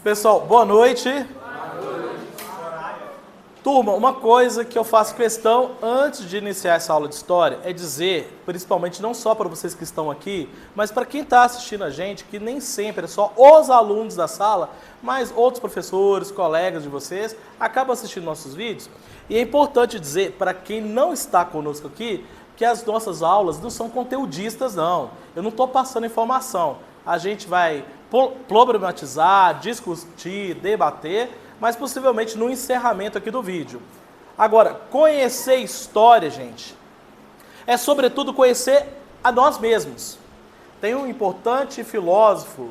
Pessoal, boa noite. Turma, uma coisa que eu faço questão antes de iniciar essa aula de história é dizer, principalmente não só para vocês que estão aqui, mas para quem está assistindo a gente, que nem sempre é só os alunos da sala, mas outros professores, colegas de vocês, acabam assistindo nossos vídeos. E é importante dizer para quem não está conosco aqui, que as nossas aulas não são conteudistas, não. Eu não estou passando informação. A gente vai problematizar, discutir, debater, mas possivelmente no encerramento aqui do vídeo. Agora, conhecer história, gente, é sobretudo conhecer a nós mesmos. Tem um importante filósofo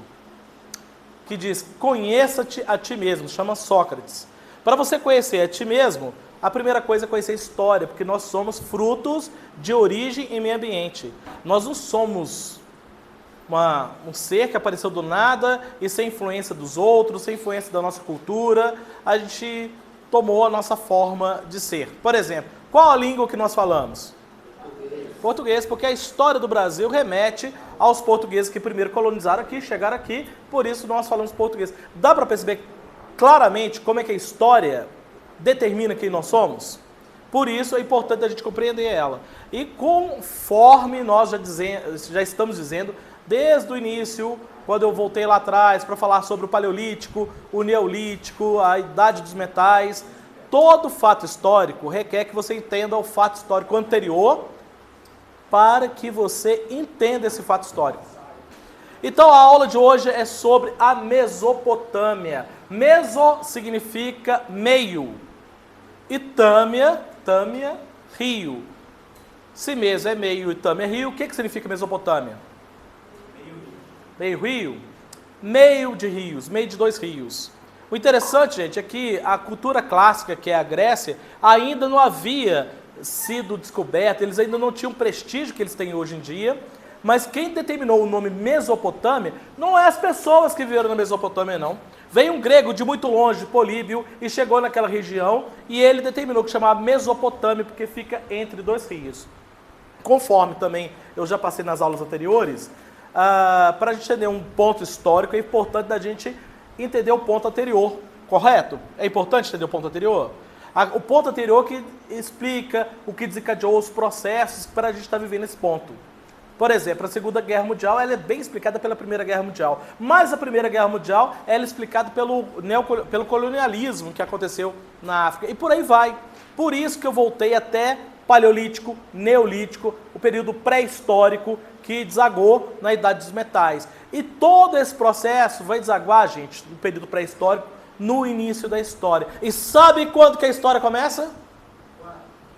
que diz, conheça-te a ti mesmo, chama Sócrates. Para você conhecer a ti mesmo, a primeira coisa é conhecer a história, porque nós somos frutos de origem e meio ambiente. Nós não somos um ser que apareceu do nada e sem influência dos outros, sem influência da nossa cultura, a gente tomou a nossa forma de ser. Por exemplo, qual a língua que nós falamos? Português, porque a história do Brasil remete aos portugueses que primeiro colonizaram aqui, chegaram aqui, por isso nós falamos português. Dá para perceber claramente como é que a história determina quem nós somos? Por isso é importante a gente compreender ela. E conforme nós já estamos dizendo, desde o início, quando eu voltei lá atrás para falar sobre o Paleolítico, o Neolítico, a Idade dos Metais, todo fato histórico requer que você entenda o fato histórico anterior para que você entenda esse fato histórico. Então a aula de hoje é sobre a Mesopotâmia. Meso significa meio e tâmia, rio. Se meso é meio e tâmia é rio, o que significa Mesopotâmia? Meio rio? Meio de rios, meio de dois rios. O interessante, gente, é que a cultura clássica, que é a Grécia, ainda não havia sido descoberta, eles ainda não tinham o prestígio que eles têm hoje em dia, mas quem determinou o nome Mesopotâmia não é as pessoas que viveram na Mesopotâmia, não. Veio um grego de muito longe, Políbio, e chegou naquela região, e ele determinou que chamava Mesopotâmia, porque fica entre dois rios. Conforme também eu já passei nas aulas anteriores, para a gente entender um ponto histórico, é importante da gente entender o ponto anterior, correto? É importante entender o ponto anterior? O ponto anterior que explica o que desencadeou os processos para a gente estar vivendo esse ponto. Por exemplo, a Segunda Guerra Mundial ela é bem explicada pela Primeira Guerra Mundial, mas a Primeira Guerra Mundial ela é explicada pelo colonialismo que aconteceu na África, e por aí vai. Por isso que eu voltei até Paleolítico, Neolítico, o período pré-histórico, que desagou na Idade dos Metais. E todo esse processo vai desaguar, gente, no período pré-histórico, no início da história. E sabe quando que a história começa?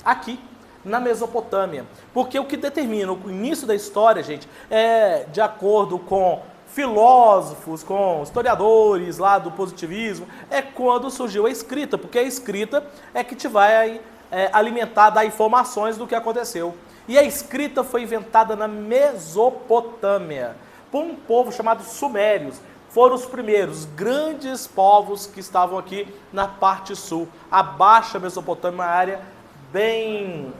Aqui, na Mesopotâmia. Porque o que determina o início da história, gente, é de acordo com filósofos, com historiadores lá do positivismo, é quando surgiu a escrita, porque a escrita é que te vai alimentar, dar informações do que aconteceu. E a escrita foi inventada na Mesopotâmia, por um povo chamado Sumérios. Foram os primeiros grandes povos que estavam aqui na parte sul. A Baixa Mesopotâmia, uma área bem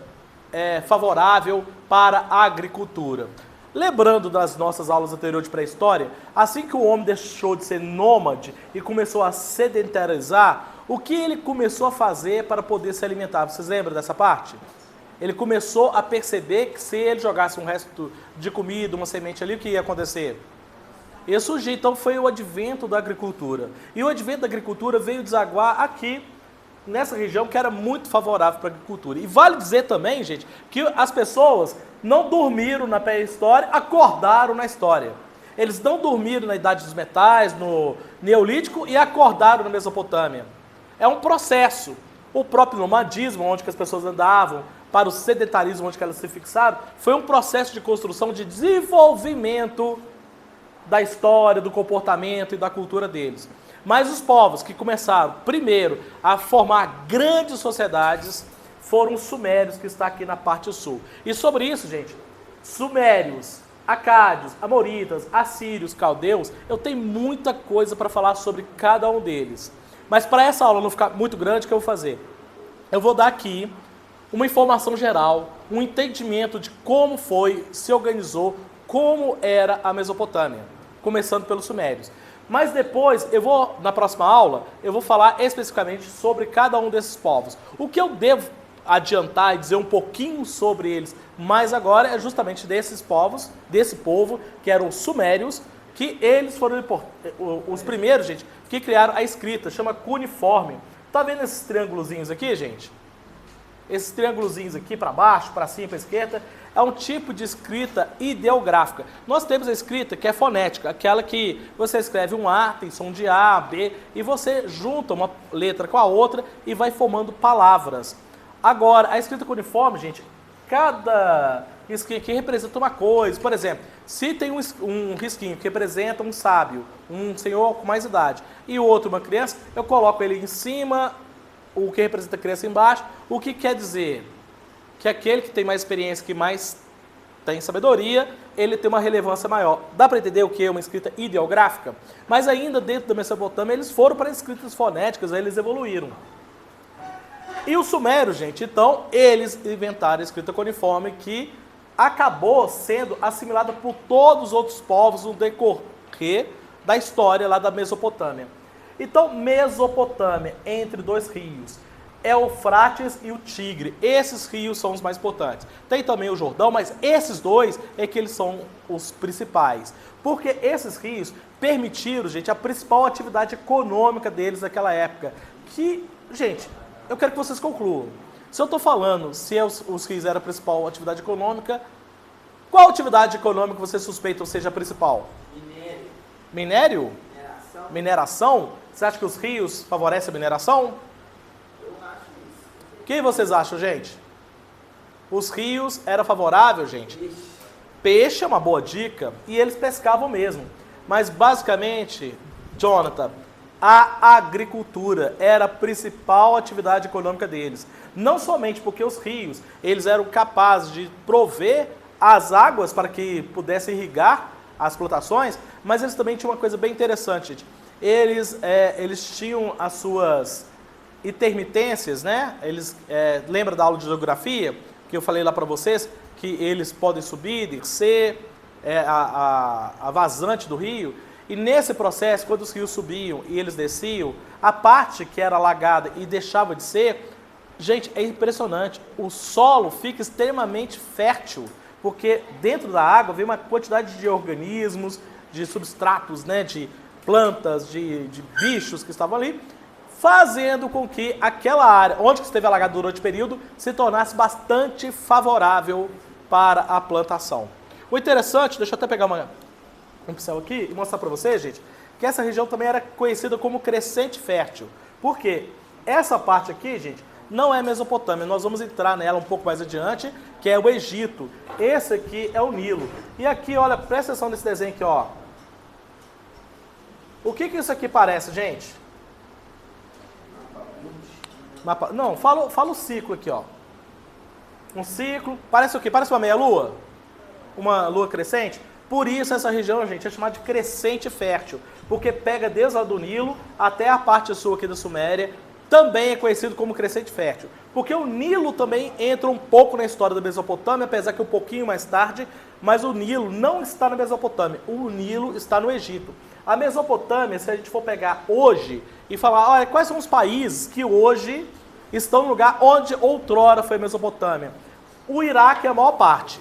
favorável para a agricultura. Lembrando das nossas aulas anteriores de pré-história, assim que o homem deixou de ser nômade e começou a sedentarizar, o que ele começou a fazer para poder se alimentar? Vocês lembram dessa parte? Ele começou a perceber que se ele jogasse um resto de comida, uma semente ali, o que ia acontecer? Ia surgir. Então foi o advento da agricultura. E o advento da agricultura veio desaguar aqui, nessa região que era muito favorável para a agricultura. E vale dizer também, gente, que as pessoas não dormiram na pré-história, acordaram na história. Eles não dormiram na Idade dos Metais, no Neolítico, e acordaram na Mesopotâmia. É um processo. O próprio nomadismo, onde que as pessoas andavam, para o sedentarismo, onde que elas se fixaram, foi um processo de construção, de desenvolvimento da história, do comportamento e da cultura deles. Mas os povos que começaram, primeiro, a formar grandes sociedades, foram os sumérios, que está aqui na parte sul. E sobre isso, gente, sumérios, acádios, amoritas, assírios, caldeus, eu tenho muita coisa para falar sobre cada um deles. Mas para essa aula não ficar muito grande, o que eu vou fazer? Eu vou dar aqui uma informação geral, um entendimento de como foi, se organizou, como era a Mesopotâmia, começando pelos sumérios. Mas depois, na próxima aula, eu vou falar especificamente sobre cada um desses povos. O que eu devo adiantar e dizer um pouquinho sobre eles mais agora é justamente desses povos, desse povo, que eram os sumérios, que eles foram os primeiros, gente, que criaram a escrita, chama cuneiforme. Tá vendo esses triângulozinhos aqui, gente? Esses triângulozinhos aqui para baixo, para cima, para esquerda, é um tipo de escrita ideográfica. Nós temos a escrita que é fonética, aquela que você escreve um A, tem som de A, B, e você junta uma letra com a outra e vai formando palavras. Agora, a escrita cuneiforme, gente, cada risquinho aqui representa uma coisa. Por exemplo, se tem um risquinho que representa um sábio, um senhor com mais idade, e o outro uma criança, eu coloco ele em cima, o que representa a criança embaixo, o que quer dizer que aquele que tem mais experiência, que mais tem sabedoria, ele tem uma relevância maior. Dá para entender o que é uma escrita ideográfica? Mas ainda dentro da Mesopotâmia, eles foram para escritas fonéticas, aí eles evoluíram. E os sumérios, gente, então, eles inventaram a escrita cuneiforme que acabou sendo assimilada por todos os outros povos no decorrer da história lá da Mesopotâmia. Então, Mesopotâmia, entre dois rios, é o Eufrates e o Tigre. Esses rios são os mais importantes. Tem também o Jordão, mas esses dois é que eles são os principais. Porque esses rios permitiram, gente, a principal atividade econômica deles naquela época. Que, gente, eu quero que vocês concluam. Se eu estou falando se os rios eram a principal atividade econômica, qual atividade econômica você suspeita seja a principal? Minério. Minério? Mineração. Mineração? Você acha que os rios favorecem a mineração? Eu acho isso. O que vocês acham, gente? Os rios eram favoráveis, gente? Ixi. Peixe é uma boa dica e eles pescavam mesmo. Mas basicamente, Jonathan, a agricultura era a principal atividade econômica deles. Não somente porque os rios, eles eram capazes de prover as águas para que pudessem irrigar as plantações, mas eles também tinham uma coisa bem interessante, gente. Eles tinham as suas intermitências, né? Lembra da aula de geografia que eu falei lá para vocês que eles podem subir, descer, a vazante do rio. E nesse processo, quando os rios subiam e eles desciam, a parte que era alagada e deixava de ser, gente, é impressionante. O solo fica extremamente fértil, porque dentro da água vem uma quantidade de organismos, de substratos, né, de plantas, de bichos que estavam ali, fazendo com que aquela área, onde esteve alagada durante o período, se tornasse bastante favorável para a plantação. O interessante, deixa eu até pegar um pincel aqui e mostrar para vocês, gente, que essa região também era conhecida como crescente fértil. Por quê? Essa parte aqui, gente, não é Mesopotâmia. Nós vamos entrar nela um pouco mais adiante, que é o Egito. Esse aqui é o Nilo. E aqui, olha, presta atenção nesse desenho aqui, ó. O que isso aqui parece, gente? Não, fala o ciclo aqui, ó. Um ciclo, parece o quê? Parece uma meia-lua? Uma lua crescente? Por isso essa região, gente, é chamada de crescente fértil, porque pega desde lá do Nilo até a parte sul aqui da Suméria, também é conhecido como crescente fértil. Porque o Nilo também entra um pouco na história da Mesopotâmia, apesar que um pouquinho mais tarde, mas o Nilo não está na Mesopotâmia, o Nilo está no Egito. A Mesopotâmia, se a gente for pegar hoje e falar, olha, quais são os países que hoje estão no lugar onde outrora foi a Mesopotâmia? O Iraque é a maior parte.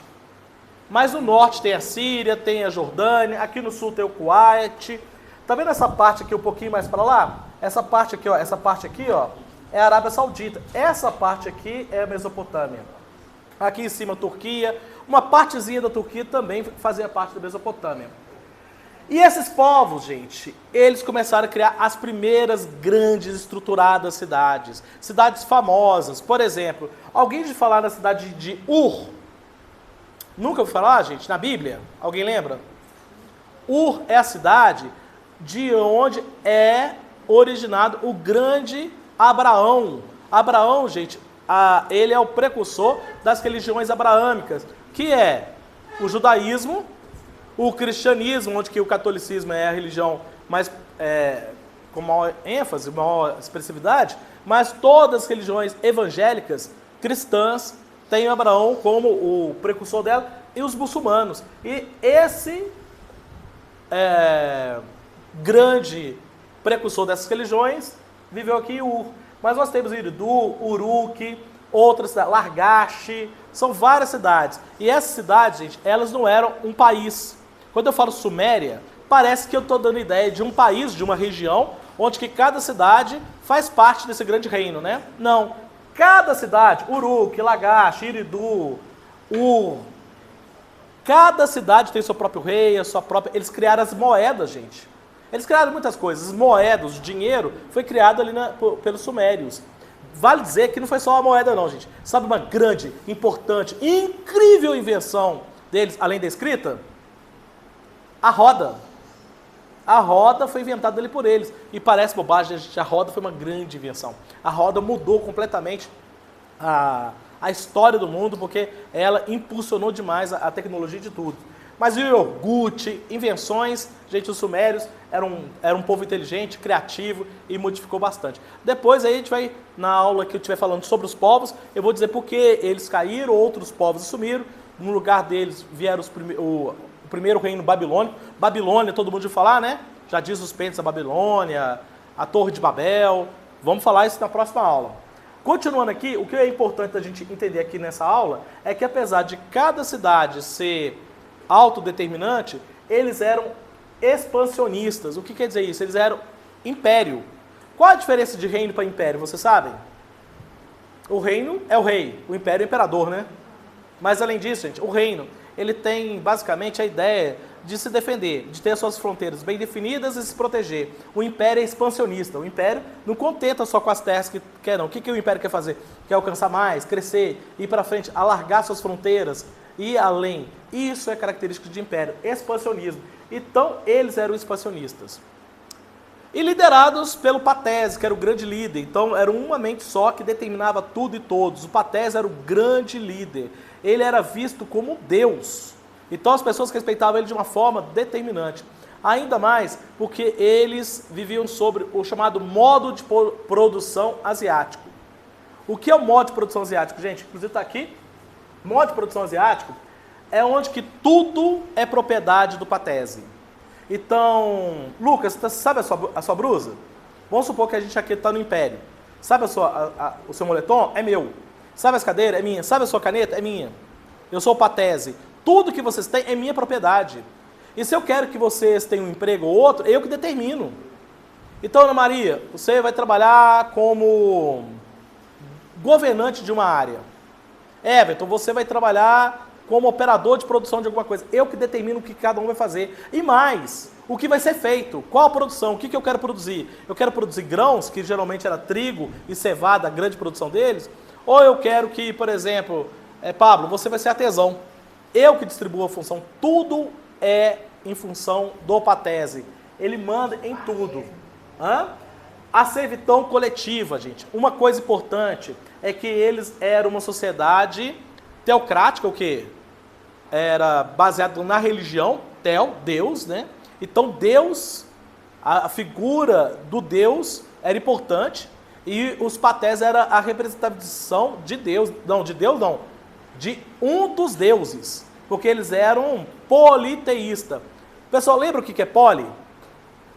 Mas no norte tem a Síria, tem a Jordânia, aqui no sul tem o Kuwait. Tá vendo essa parte aqui um pouquinho mais para lá? Essa parte aqui, ó, é a Arábia Saudita. Essa parte aqui é a Mesopotâmia. Aqui em cima a Turquia, uma partezinha da Turquia também fazia parte da Mesopotâmia. E esses povos, gente, eles começaram a criar as primeiras grandes estruturadas cidades. Cidades famosas. Por exemplo, alguém de falar da cidade de Ur? Nunca ouviu falar, gente, na Bíblia? Alguém lembra? Ur é a cidade de onde é originado o grande Abraão. Abraão, gente, ele é o precursor das religiões abraâmicas, que é o judaísmo, o cristianismo, onde que o catolicismo é a religião mais com maior ênfase, maior expressividade, mas todas as religiões evangélicas, cristãs, tem Abraão como o precursor dela, e os muçulmanos. E esse grande precursor dessas religiões, viveu aqui em Ur. Mas nós temos Eridu, Uruk, outras cidades, Largache, são várias cidades. E essas cidades, gente, elas não eram um país. Quando eu falo Suméria, parece que eu estou dando ideia de um país, de uma região, onde que cada cidade faz parte desse grande reino, né? Não. Cada cidade, Uruk, Lagash, Eridu, Ur, cada cidade tem seu próprio rei, a sua própria... Eles criaram as moedas, gente. Eles criaram muitas coisas. As moedas, o dinheiro, foi criado ali pelos sumérios. Vale dizer que não foi só uma moeda não, gente. Sabe uma grande, importante, incrível invenção deles, além da escrita? A roda. A roda foi inventada ali por eles. E parece bobagem, gente, a roda foi uma grande invenção. A roda mudou completamente a história do mundo, porque ela impulsionou demais a tecnologia de tudo. Mas o iogurte, invenções, gente, os sumérios eram um povo inteligente, criativo e modificou bastante. Depois aí a gente vai, na aula que eu estiver falando sobre os povos, eu vou dizer por que eles caíram, outros povos sumiram. No lugar deles vieram o primeiro reino babilônico. Babilônia, todo mundo já falar, né? Já diz os pentes da Babilônia, a Torre de Babel. Vamos falar isso na próxima aula. Continuando aqui, o que é importante a gente entender aqui nessa aula é que apesar de cada cidade ser autodeterminante, eles eram expansionistas. O que quer dizer isso? Eles eram império. Qual a diferença de reino para império, vocês sabem? O reino é o rei, o império é o imperador, né? Mas além disso, gente, o reino, ele tem basicamente a ideia de se defender, de ter as suas fronteiras bem definidas e se proteger. O império é expansionista. O império não contenta só com as terras que quer, não. O que o império quer fazer? Quer alcançar mais, crescer, ir para frente, alargar suas fronteiras, ir além. Isso é característico de império, expansionismo. Então, eles eram expansionistas. E liderados pelo Patese, que era o grande líder. Então, era uma mente só que determinava tudo e todos. O Patese era o grande líder. Ele era visto como Deus. Então, as pessoas respeitavam ele de uma forma determinante. Ainda mais porque eles viviam sobre o chamado modo de produção asiático. O que é o modo de produção asiático, gente? Inclusive está aqui. Modo de produção asiático é onde que tudo é propriedade do Patese. Então, Lucas, sabe a sua blusa? Vamos supor que a gente aqui está no Império. Sabe o seu moletom? É meu. Sabe as cadeiras? É minha. Sabe a sua caneta? É minha. Eu sou o Patese. Tudo que vocês têm é minha propriedade. E se eu quero que vocês tenham um emprego ou outro, eu que determino. Então, Ana Maria, você vai trabalhar como governante de uma área. Everton, você vai trabalhar como operador de produção de alguma coisa. Eu que determino o que cada um vai fazer. E mais, o que vai ser feito, qual a produção, o que eu quero produzir. Eu quero produzir grãos, que geralmente era trigo e cevada, a grande produção deles. Ou eu quero que, por exemplo, Pablo, você vai ser artesão. Eu que distribuo a função. Tudo é em função do Patese. Ele manda em tudo. A servidão coletiva, gente. Uma coisa importante é que eles eram uma sociedade teocrática, o quê? Era baseado na religião, Deus, né? Então Deus, a figura do Deus era importante e os Patés era a representação de Deus, de um dos deuses, porque eles eram politeístas. Pessoal, lembra o que é poli?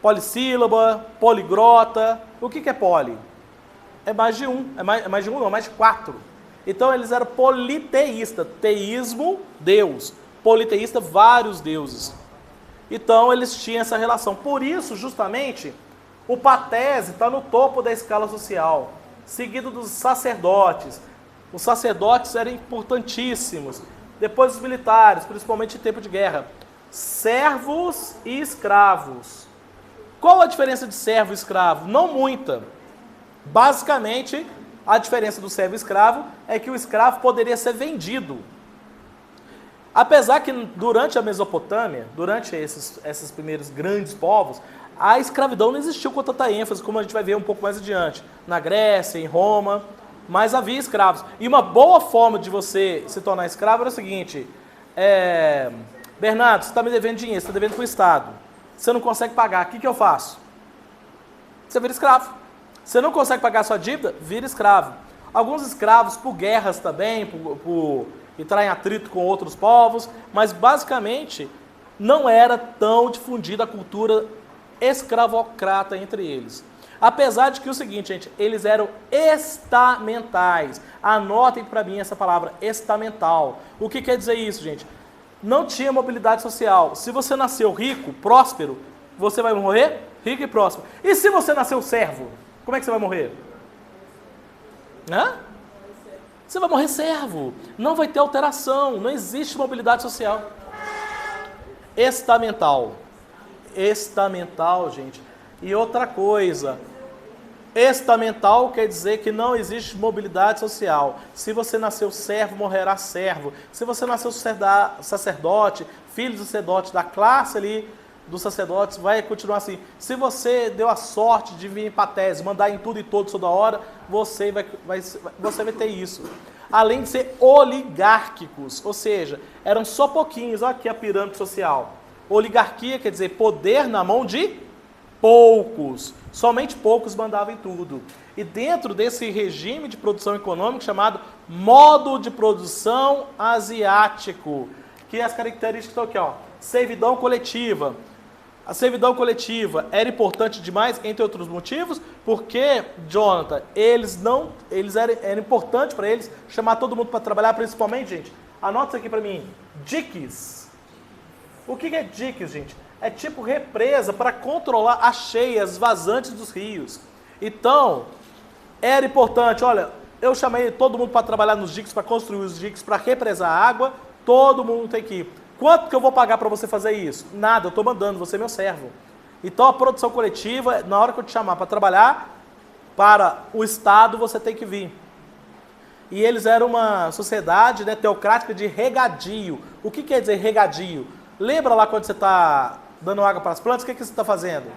Polissílaba, poligrota. O que é poli? É mais de um, mais de 4. Então eles eram politeístas, teísmo, Deus. Politeísta, vários deuses. Então eles tinham essa relação. Por isso, justamente, o Patese está no topo da escala social, seguido dos sacerdotes. Os sacerdotes eram importantíssimos. Depois os militares, principalmente em tempo de guerra. Servos e escravos. Qual a diferença de servo e escravo? Não muita. Basicamente, a diferença do servo e escravo é que o escravo poderia ser vendido. Apesar que durante a Mesopotâmia, durante esses primeiros grandes povos, a escravidão não existiu com tanta ênfase, como a gente vai ver um pouco mais adiante. Na Grécia, em Roma, mas havia escravos. E uma boa forma de você se tornar escravo era o seguinte: Bernardo, você está me devendo dinheiro, você está devendo para o Estado. Você não consegue pagar, o que eu faço? Você vira escravo. Você não consegue pagar a sua dívida, vira escravo. Alguns escravos por guerras também, por entrar em atrito com outros povos, mas basicamente não era tão difundida a cultura escravocrata entre eles. Apesar de que o seguinte, gente, eles eram estamentais. Anotem para mim essa palavra, estamental. O que quer dizer isso, gente? Não tinha mobilidade social. Se você nasceu rico, próspero, você vai morrer rico e próspero. E se você nasceu servo, como é que você vai morrer? Hã? Você vai morrer servo. Não vai ter alteração. Não existe mobilidade social. Estamental. Estamental, gente. E outra coisa, estamental quer dizer que não existe mobilidade social. Se você nasceu servo, morrerá servo. Se você nasceu sacerdote, filho do sacerdote, da classe ali dos sacerdotes, vai continuar assim. Se você deu a sorte de vir em patese, mandar em tudo e todos toda hora, você vai ter isso. Além de ser oligárquicos, ou seja, eram só pouquinhos. Olha aqui a pirâmide social. Oligarquia quer dizer poder na mão de poucos. Somente poucos mandavam em tudo. E dentro desse regime de produção econômica chamado modo de produção asiático, que as características estão aqui, ó. Servidão coletiva. A servidão coletiva era importante demais, entre outros motivos, porque, Jonathan, era importante para eles chamar todo mundo para trabalhar, principalmente, gente, anota isso aqui para mim, diques. O que é diques, gente? É tipo represa para controlar as cheias vazantes dos rios. Então, era importante, olha, eu chamei todo mundo para trabalhar nos diques, para construir os diques, para represar a água, todo mundo tem que ir. Quanto que eu vou pagar para você fazer isso? Nada, eu estou mandando, você é meu servo. Então a produção coletiva, na hora que eu te chamar para trabalhar, para o Estado você tem que vir. E eles eram uma sociedade, né, teocrática de regadio. O que quer dizer regadio? Lembra lá quando você está dando água para as plantas, o que você está fazendo?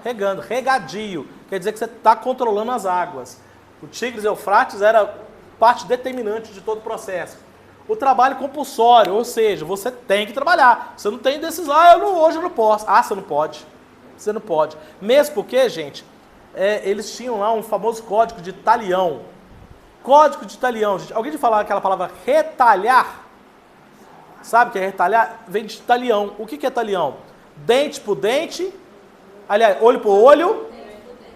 Regando. Regadio. Quer dizer que você está controlando as águas. O Tigres e Eufrates era parte determinante de todo o processo. O trabalho compulsório, ou seja, você tem que trabalhar. Você não tem decisão, hoje eu não posso. Ah, você não pode. Você não pode. Mesmo porque, gente, eles tinham lá um famoso código de talião. Código de talião, gente. Alguém de falar aquela palavra retalhar? Sabe o que é retalhar? Vem de talião. O que é talião? Dente por dente, aliás, olho por olho,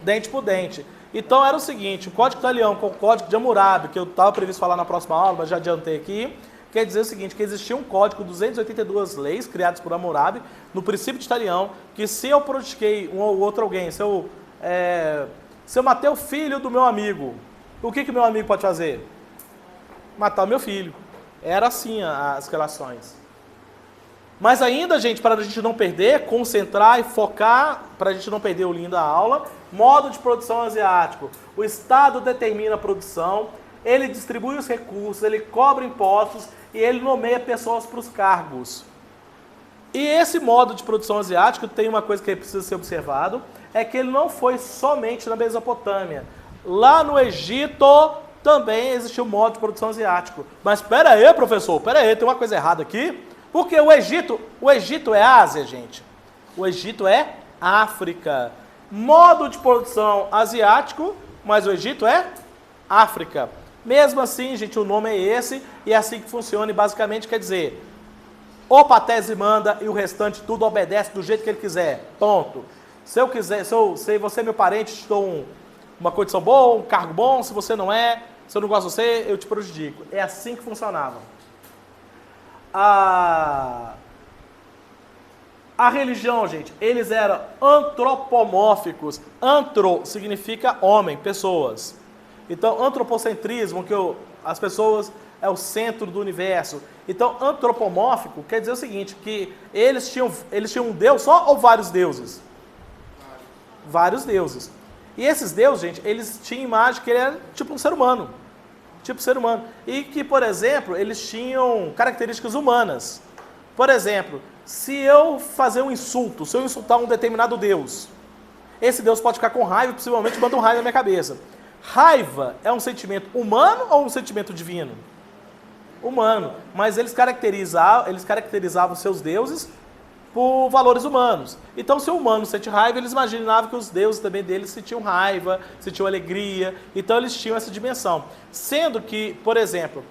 dente por dente. Então era o seguinte, o Código Talião com o Código de Hammurabi, que eu estava previsto falar na próxima aula, mas já adiantei aqui, quer dizer o seguinte, que existia um código, 282 leis criadas por Hammurabi, no princípio de Talião, que se eu pratiquei um ou outro alguém, se eu matei o filho do meu amigo, o que o meu amigo pode fazer? Matar o meu filho. Era assim as relações. Mas ainda, gente, para a gente não perder, concentrar e focar, para a gente não perder o lindo da aula, modo de produção asiático. O Estado determina a produção, ele distribui os recursos, ele cobra impostos e ele nomeia pessoas para os cargos. E esse modo de produção asiático tem uma coisa que precisa ser observado, é que ele não foi somente na Mesopotâmia. Lá no Egito também existiu o modo de produção asiático. Mas espera aí, professor, espera aí, tem uma coisa errada aqui. Porque o Egito é Ásia, gente. O Egito é África. Modo de produção asiático, mas o Egito é África. Mesmo assim, gente, o nome é esse e é assim que funciona e basicamente quer dizer o patese manda e o restante tudo obedece do jeito que ele quiser. Ponto. Se eu quiser, se você é meu parente, te dou uma condição boa, um cargo bom, se você não é, se eu não gosto de você, eu te prejudico. É assim que funcionava. A religião, gente, eles eram antropomórficos. Antro significa homem, pessoas. Então, antropocentrismo, que as pessoas é o centro do universo. Então, antropomórfico quer dizer o seguinte, que eles tinham um deus só ou vários deuses? Vários deuses. E esses deuses, gente, eles tinham imagem que ele era tipo um ser humano. Tipo ser humano. E que, por exemplo, eles tinham características humanas. Por exemplo, se eu fazer um insulto, se eu insultar um determinado Deus, esse Deus pode ficar com raiva e possivelmente manda um raio na minha cabeça. Raiva é um sentimento humano ou um sentimento divino? Humano. Mas eles caracterizavam seus deuses por valores humanos. Então, se o humano sente raiva, eles imaginavam que os deuses também deles sentiam raiva, sentiam alegria. Então, eles tinham essa dimensão. Sendo que, por exemplo,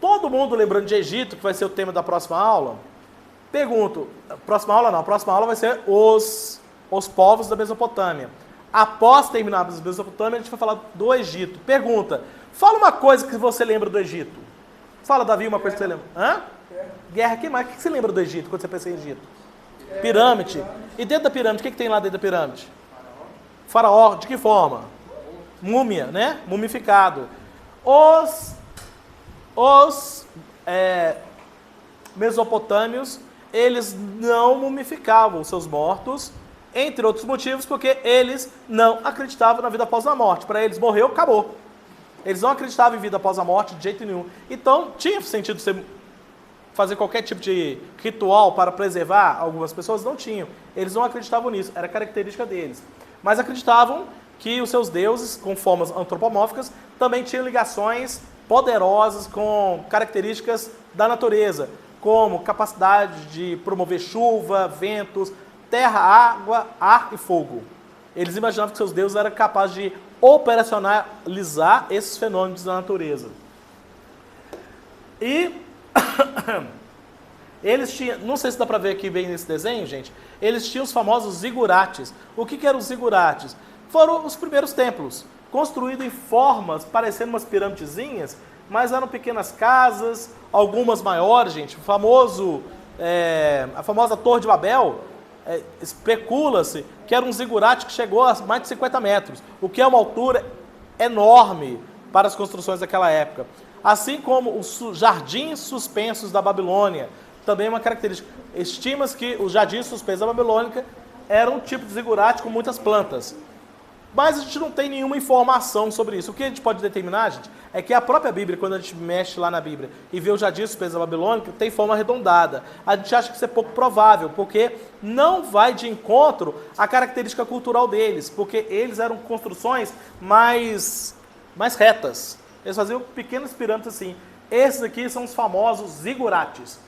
todo mundo lembrando de Egito, que vai ser o tema da próxima aula, pergunto, próxima aula vai ser os os povos da Mesopotâmia. Após terminar a Mesopotâmia, a gente vai falar do Egito. Pergunta, fala uma coisa que você lembra do Egito. Fala, Davi, uma coisa que você lembra. Hã? Guerra, que mais? O que você lembra do Egito, quando você pensa em Egito? Pirâmide. E dentro da pirâmide, o que tem lá dentro da pirâmide? Faraó, de que forma? Múmia, né? Mumificado. Os mesopotâmios, eles não mumificavam seus mortos, entre outros motivos, porque eles não acreditavam na vida após a morte. Para eles, morreu, acabou. Eles não acreditavam em vida após a morte de jeito nenhum. Então, tinha sentido você fazer qualquer tipo de ritual para preservar algumas pessoas? Não tinham. Eles não acreditavam nisso, era característica deles. Mas acreditavam que os seus deuses, com formas antropomórficas, também tinham ligações poderosas com características da natureza, como capacidade de promover chuva, ventos, terra, água, ar e fogo. Eles imaginavam que seus deuses eram capazes de operacionalizar esses fenômenos da natureza. E eles tinham, não sei se dá para ver aqui bem nesse desenho, gente, eles tinham os famosos zigurates. O que eram os zigurates? Foram os primeiros templos, construídos em formas parecendo umas piramidezinhas, mas eram pequenas casas, algumas maiores, gente. A famosa Torre de Babel, especula-se que era um zigurate que chegou a mais de 50 metros, o que é uma altura enorme para as construções daquela época. Assim como os jardins suspensos da Babilônia, também é uma característica. Estima-se que os jardins suspensos da Babilônia eram um tipo de zigurate com muitas plantas. Mas a gente não tem nenhuma informação sobre isso. O que a gente pode determinar, gente, é que a própria Bíblia, quando a gente mexe lá na Bíblia e vê o jardim suspenso da Babilônia, tem forma arredondada. A gente acha que isso é pouco provável, porque não vai de encontro à característica cultural deles, porque eles eram construções mais retas. Eles faziam pequenas pirâmides assim. Esses aqui são os famosos zigurates.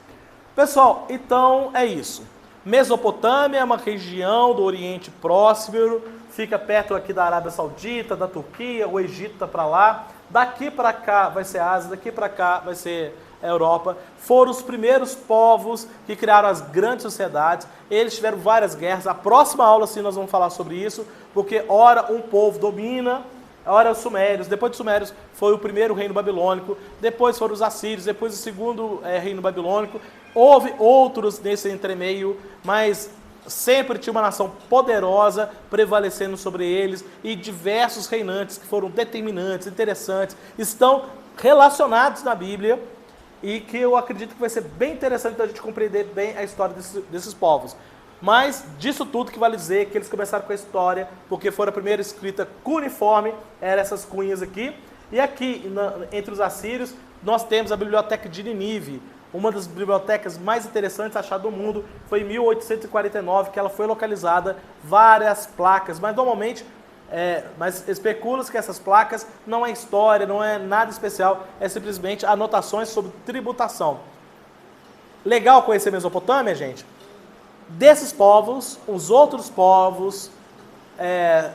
Pessoal, então é isso. Mesopotâmia é uma região do Oriente Próximo, fica perto aqui da Arábia Saudita, da Turquia, o Egito está para lá. Daqui para cá vai ser a Ásia, daqui para cá vai ser a Europa. Foram os primeiros povos que criaram as grandes sociedades. Eles tiveram várias guerras. A próxima aula, sim, nós vamos falar sobre isso, porque ora um povo domina, ora os sumérios. Depois dos sumérios foi o primeiro reino babilônico, depois foram os assírios, depois o segundo reino babilônico. Houve outros nesse entremeio, mas sempre tinha uma nação poderosa prevalecendo sobre eles, e diversos reinantes que foram determinantes, interessantes, estão relacionados na Bíblia, e que eu acredito que vai ser bem interessante a gente compreender bem a história desses povos. Mas disso tudo que vale dizer que eles começaram com a história, porque foi a primeira escrita cuneiforme, eram essas cunhas aqui. E aqui, entre os assírios, nós temos a biblioteca de Nínive, uma das bibliotecas mais interessantes achadas do mundo. Foi em 1849 que ela foi localizada, várias placas, mas normalmente, mas especula-se que essas placas não é história, não é nada especial, é simplesmente anotações sobre tributação. Legal conhecer Mesopotâmia, gente? Desses povos, os outros povos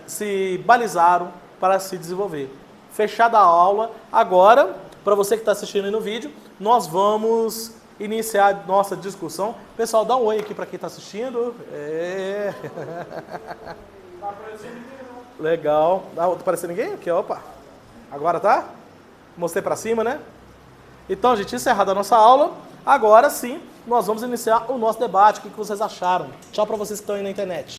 se balizaram para se desenvolver. Fechada a aula, agora, para você que está assistindo aí no vídeo, nós vamos iniciar nossa discussão. Pessoal, dá um oi aqui para quem está assistindo. Tá aparecendo ninguém, não. Legal. Tá aparecendo ninguém? Aqui, opa. Agora tá? Mostrei para cima, né? Então, gente, encerrada a nossa aula, agora sim, nós vamos iniciar o nosso debate. O que vocês acharam? Tchau para vocês que estão aí na internet.